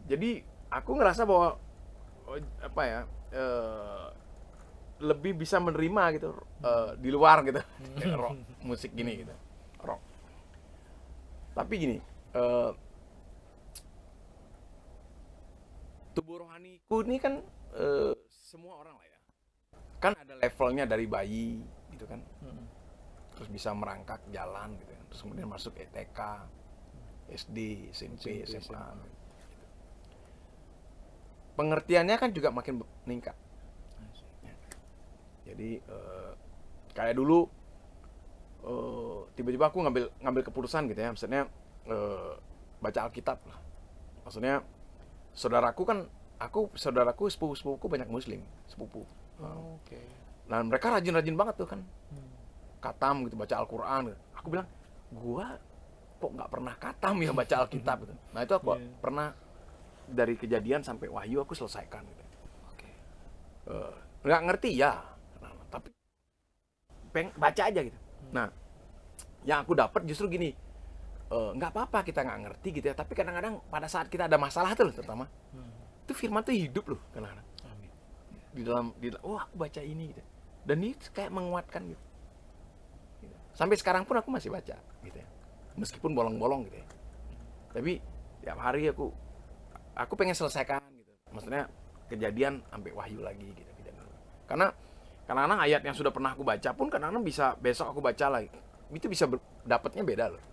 Jadi aku ngerasa bahwa apa ya, lebih bisa menerima gitu di luar gitu, rock musik gini gitu, rock. Tapi gini, tubuh rohaniku ini kan semua orang lah ya, kan ada levelnya dari bayi gitu kan, terus bisa merangkak jalan gitu, terus kemudian masuk TK, SD, SMP, SMA. Gitu. Pengertiannya kan juga makin meningkat. Jadi kayak dulu tiba-tiba aku ngambil keputusan gitu ya, maksudnya baca Alkitab lah. Maksudnya saudaraku sepupu-sepupuku banyak muslim, sepupu. Oke. Nah, mereka rajin-rajin banget tuh kan. Katam gitu, baca Al-Qur'an gitu. Aku bilang, gua kok nggak pernah katam ya baca Alkitab gitu. Nah, itu aku pernah dari Kejadian sampai Wahyu aku selesaikan gitu. Oke. Nggak ngerti ya, tapi baca aja gitu. Nah, yang aku dapat justru gini, nggak apa-apa kita nggak ngerti gitu ya, tapi kadang-kadang pada saat kita ada masalah tuh terutama, itu firman tuh hidup loh kadang-kadang. Amin. Di dalam, oh aku baca ini gitu, dan ini kayak menguatkan gitu. Sampai sekarang pun aku masih baca gitu ya, meskipun bolong-bolong gitu ya. Tapi tiap hari aku pengen selesaikan gitu. Maksudnya Kejadian sampai Wahyu lagi gitu. Karena kadang-kadang ayat yang sudah pernah aku baca pun kadang-kadang bisa besok aku baca lagi. Itu bisa dapatnya beda loh.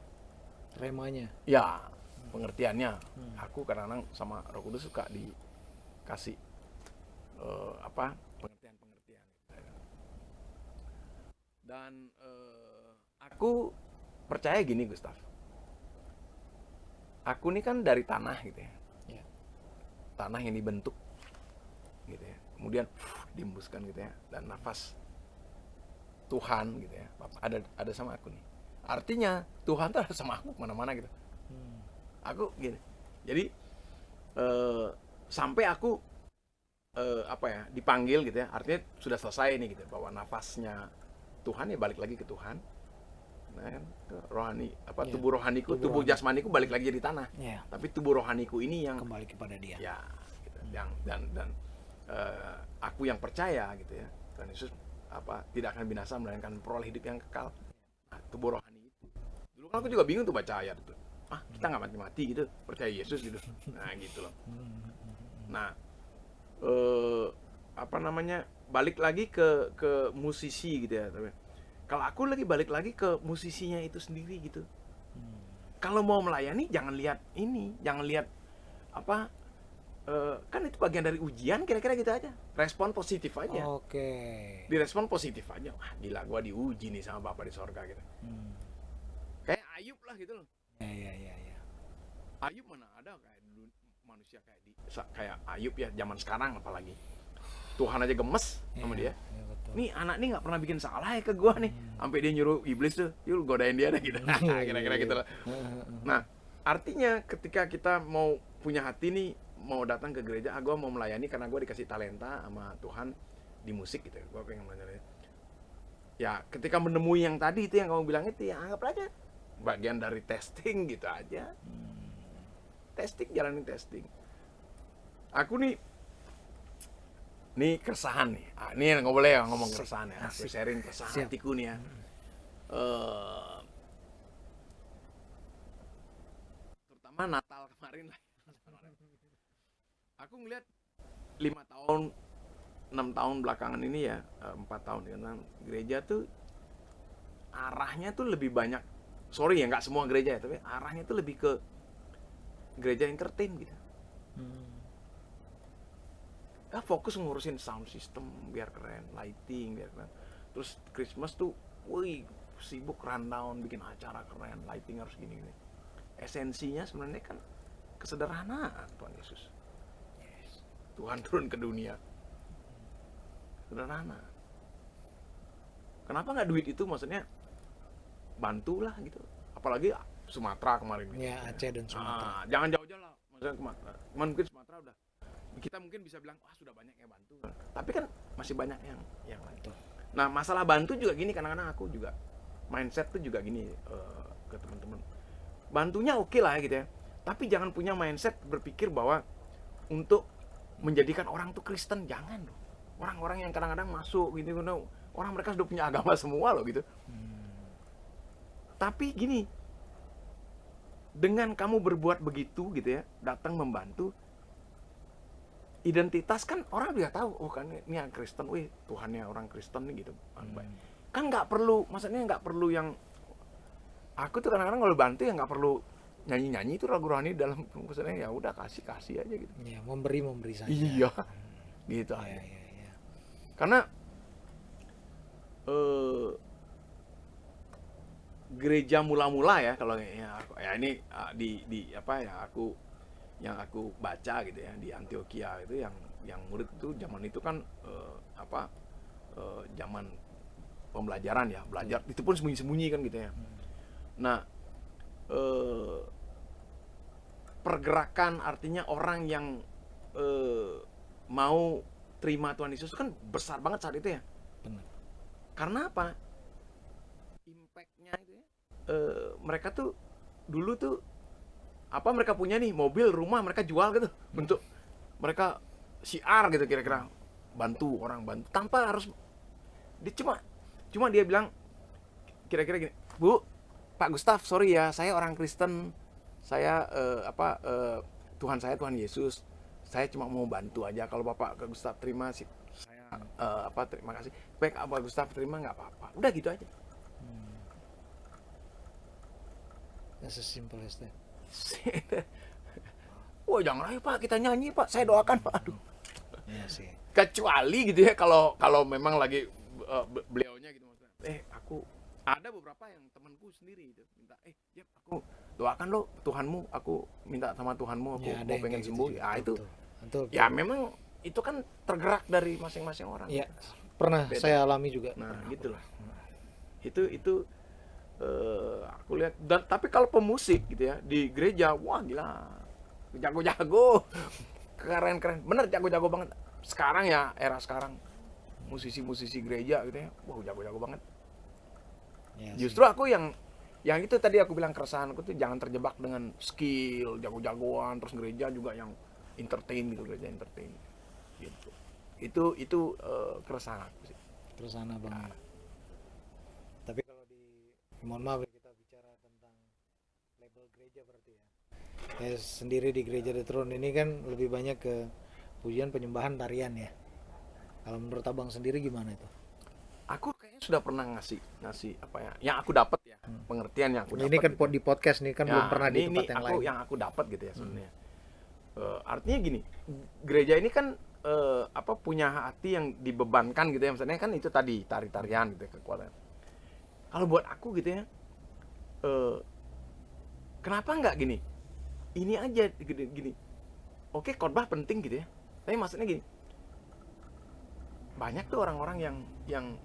Remanya. Ya, pengertiannya. Aku kadang-kadang sama Roh Kudus suka dikasih pengertian-pengertian. Dan aku percaya gini, Gustaf. Aku ini kan dari tanah gitu ya. Tanah yang dibentuk gitu ya, kemudian dihembuskan gitu ya, dan nafas Tuhan gitu ya, ada sama aku nih. Artinya Tuhan tuh ada sama aku kemana-mana gitu. Aku gitu. Jadi sampai aku apa ya, dipanggil gitu ya, artinya sudah selesai nih gitu, bahwa nafasnya Tuhan ya balik lagi ke Tuhan. Nah, rohani tubuh rohaniku, tubuh jasmaniku balik lagi di tanah. Tapi tubuh rohaniku ini yang kembali kepada Dia. Ya, gitu. Dan aku yang percaya gitu ya, Tuhan Yesus tidak akan binasa melainkan peroleh hidup yang kekal. Nah, tubuh rohani itu. Dulu kan aku juga bingung tuh baca ayat itu. Kita nggak mati-mati gitu, percaya Yesus gitu. Nah, gitu loh. Nah, balik lagi ke musisi gitu ya. Kalau aku balik lagi ke musisinya itu sendiri gitu. Kalau mau melayani jangan lihat kan itu bagian dari ujian, kira-kira gitu aja. Respon positif aja. Oke. Direspon positif aja. Wah, gila, gua diuji nih sama Bapa di sorga gitu. Kayak Ayub lah gitu loh. Ya. Ayub mana ada kayak dulu manusia kayak Ayub ya, zaman sekarang apalagi. Tuhan aja gemes sama dia. Ya, betul. Nih anak nih nggak pernah bikin salah ya ke gua nih, sampai dia nyuruh iblis tuh, yuk godain dia deh gitu. Kira-kira gitu lah. Nah, artinya ketika kita mau punya hati nih, mau datang ke gereja, gua mau melayani karena gua dikasih talenta sama Tuhan di musik gitu. Gua pengen melayani. Ya, ketika menemui yang tadi itu yang kamu bilang itu, ya anggap aja bagian dari testing gitu aja. Jalanin testing. Aku nih keresahan nih. Ini nggak boleh ya ngomong keresahan ya. Aku sharing keresahan hatiku nih ya. Terutama Natal kemarin lah. Aku ngeliat 5 tahun, 6 tahun belakangan ini ya, 4 tahun kan, gereja tuh arahnya tuh lebih banyak. Sorry ya, nggak semua gereja ya, tapi arahnya tuh lebih ke gereja entertain gitu. fokus ngurusin sound system biar keren, lighting biar keren. Terus Christmas tuh, wih sibuk rundown bikin acara keren, lighting harus gini. Esensinya sebenarnya kan kesederhanaan Tuhan Yesus. Tuhan turun ke dunia, sederhana. Kenapa nggak duit itu maksudnya bantulah gitu, apalagi Sumatera kemarin ya Aceh dan Sumatera. jangan jauh-jauh lah, maksudnya mungkin Sumatera udah kita mungkin bisa bilang wah sudah banyak yang bantu, tapi kan masih banyak yang lain. Nah masalah bantu juga gini, kadang-kadang aku juga mindset tuh juga gini ke teman-teman, bantunya oke lah gitu ya, tapi jangan punya mindset berpikir bahwa untuk menjadikan orang tuh Kristen, jangan loh. Orang-orang yang kadang-kadang masuk gitu, orang mereka sudah punya agama semua loh gitu. Tapi gini, dengan kamu berbuat begitu gitu ya, datang membantu, identitas kan orang juga tahu, oh kan ini yang Kristen, wih Tuhannya orang Kristen nih gitu. Kan nggak perlu, maksudnya nggak perlu yang, aku tuh kadang-kadang kalau bantu ya nggak perlu nyanyi-nyanyi itu lagu rohani dalam, maksudnya ya udah kasih aja gitu. Ya, memberi saja. Iya, gitu aja. Ya. Karena gereja mula-mula ya, kalau ya ini di apa yang aku baca gitu ya, di Antioquia itu yang murid itu zaman itu kan zaman pembelajaran ya, belajar itu pun sembunyi-sembunyi kan gitu ya. Nah pergerakan artinya orang yang mau terima Tuhan Yesus kan besar banget saat itu ya. Benar. Karena apa? Impact-nya itu ya, mereka tuh dulu tuh apa mereka punya nih mobil, rumah mereka jual gitu, bentuk mereka syiar gitu kira-kira, bantu orang, bantu tanpa harus dia cuma dia bilang kira-kira gini, Bu, Pak Gustaf, sorry ya, saya orang Kristen, saya Tuhan saya Tuhan Yesus, saya cuma mau bantu aja, kalau Bapak Gustaf terima sih saya terima kasih, baik Pak Gustaf terima nggak apa-apa, udah gitu aja. That's as simple as that. Wah jangan ayo Pak, kita nyanyi Pak, saya doakan Pak. Aduh. Iya sih. Kecuali gitu ya, kalau memang lagi beliaunya gitu maksudnya, aku ada beberapa yang temanku sendiri gitu, minta Jep, aku doakan lo Tuhanmu, aku minta sama Tuhanmu, aku Ya, mau pengen sembuh gitu. Itu betul. Ya memang itu kan tergerak dari masing-masing orang. Ya, pernah beda. Saya alami juga. Nah gitulah. Itu aku lihat, dan tapi kalau pemusik gitu ya di gereja, wah gila, jago-jago, keren bener, jago-jago banget sekarang ya, era sekarang musisi gereja gitu ya, wah jago-jago banget ya. Justru aku yang itu tadi aku bilang, keresahan aku tuh jangan terjebak dengan skill jago-jagoan terus gereja juga yang entertain gitu, gereja entertain gitu. Itu keresahan aku sih, keresahan abang. Ya. Tapi kalau mohon maaf ya, kita bicara tentang label gereja berarti ya. Saya sendiri di Gereja The Throne ini kan lebih banyak ke pujian, penyembahan, tarian ya. Kalau menurut abang sendiri gimana itu? Aku kayaknya sudah pernah ngasih apa ya, yang aku dapat ya, pengertian yang aku dapat. Ini kan gitu. Di podcast nih kan ya, belum pernah di tempat yang lain. Yang aku dapat gitu ya sebenarnya. Artinya gini, gereja ini kan punya hati yang dibebankan gitu ya, misalnya kan itu tadi tari-tarian gitu ya, kekuatan. Kalau buat aku gitu ya, kenapa nggak gini? Ini aja gini. Oke, khotbah penting gitu ya. Tapi maksudnya gini, banyak tuh orang-orang yang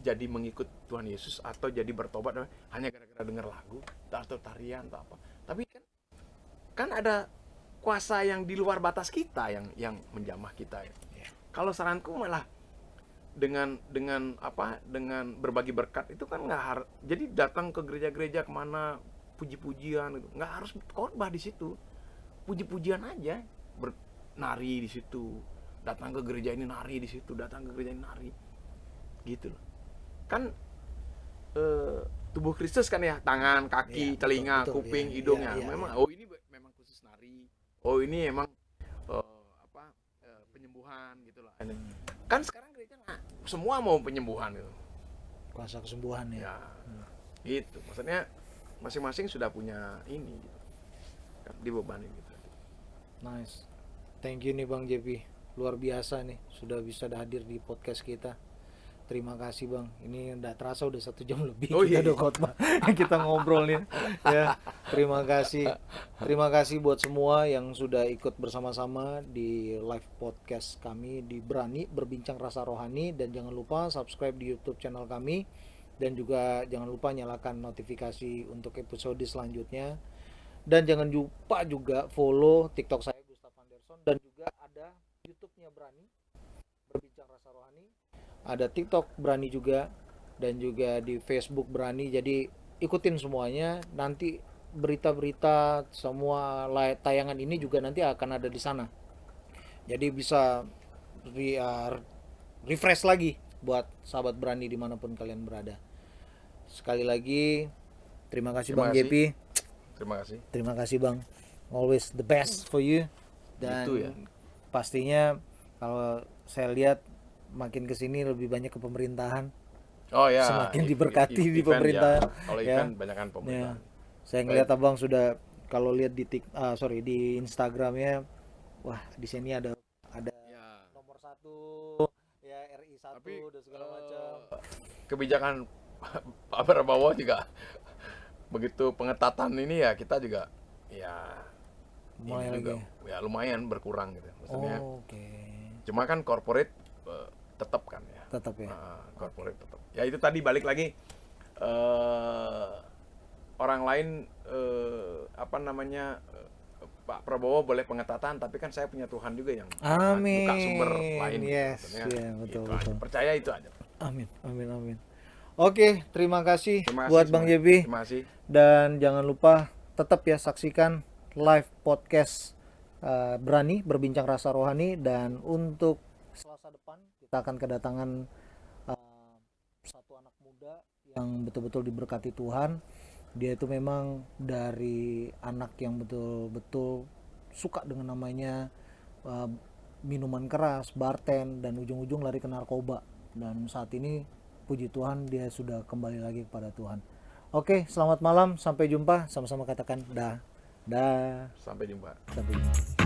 jadi mengikut Tuhan Yesus atau jadi bertobat hanya gara-gara dengar lagu atau tarian atau apa. Tapi kan ada kuasa yang di luar batas kita yang menjamah kita ya. Kalau saranku malah dengan berbagi berkat itu kan nggak harus, jadi datang ke gereja-gereja kemana puji-pujian gitu, nggak harus khotbah di situ, puji-pujian aja, nari di situ, datang ke gereja ini nari di situ, datang ke gereja ini nari, gitu loh. Kan tubuh Kristus kan ya, tangan, kaki, telinga, betul, kuping, hidung ya. Memang ini memang khusus nari, ini emang penyembuhan gitu loh. Kan sekarang gereja semua mau penyembuhan gitu, kuasa kesembuhan ya. Gitu, maksudnya masing-masing sudah punya ini gitu, kan dibebani gitu. Nice. Thank you nih Bang JP, luar biasa nih sudah bisa hadir di podcast kita. Terima kasih Bang. Ini udah terasa udah 1 jam lebih Oh kita iya, udah khotbah. Kita ngobrol nih. Ya, terima kasih. Terima kasih buat semua yang sudah ikut bersama-sama di live podcast kami di Berani Berbincang Rasa Rohani, dan jangan lupa subscribe di YouTube channel kami, dan juga jangan lupa nyalakan notifikasi untuk episode selanjutnya, dan jangan lupa juga follow TikTok saya Gustaf Anderson, dan juga ada YouTube-nya Berani Berbincang Rasa Rohani, ada TikTok Berani juga, dan juga di Facebook Berani. Jadi ikutin semuanya, nanti berita-berita semua tayangan ini juga nanti akan ada di sana. Jadi bisa refresh lagi buat sahabat Berani dimanapun kalian berada. Sekali lagi terima kasih Terima Bang kasih. JP. Terima kasih. Terima kasih Bang, always the best for you. Dan Gitu ya. pastinya kalau saya lihat makin kesini lebih banyak ke pemerintahan, Oh ya, semakin diberkati di event pemerintahan. ya. Kalau Ya. event banyakan pemerintahan. Saya ngeliat Abang sudah, kalau lihat di di Instagramnya, wah di sini ada Ya. nomor 1 ya, RI 1 Tapi dan segala macam. kebijakan Pak Prabowo juga begitu pengetatan ini ya, kita juga ya Mulai ini juga lagi. ya lumayan berkurang gitu. Maksudnya Oke. cuma kan corporate tetap kan ya. Tetap ya. Corporate tetap. Ya itu tadi balik lagi orang lain apa namanya Pak Prabowo boleh pengetatan, tapi kan saya punya Tuhan juga yang Amin. buka sumber lain. Yes, Maksudnya, ya, betul, gitu betul. aja. Percaya itu aja. Amin, amin, amin. Oke, terima kasih Terima kasih buat Bang semuanya. JB. Terima kasih. Dan jangan lupa tetap ya saksikan live podcast Berani Berbincang Rasa Rohani. Dan untuk Selasa depan kita akan kedatangan satu anak muda yang betul-betul diberkati Tuhan. Dia itu memang dari anak yang betul-betul suka dengan namanya minuman keras, barten, dan ujung-ujung lari ke narkoba. Dan saat ini puji Tuhan dia sudah kembali lagi kepada Tuhan. Oke, selamat malam, sampai jumpa. Sama-sama katakan dah. Dah. Sampai jumpa. Sampai jumpa.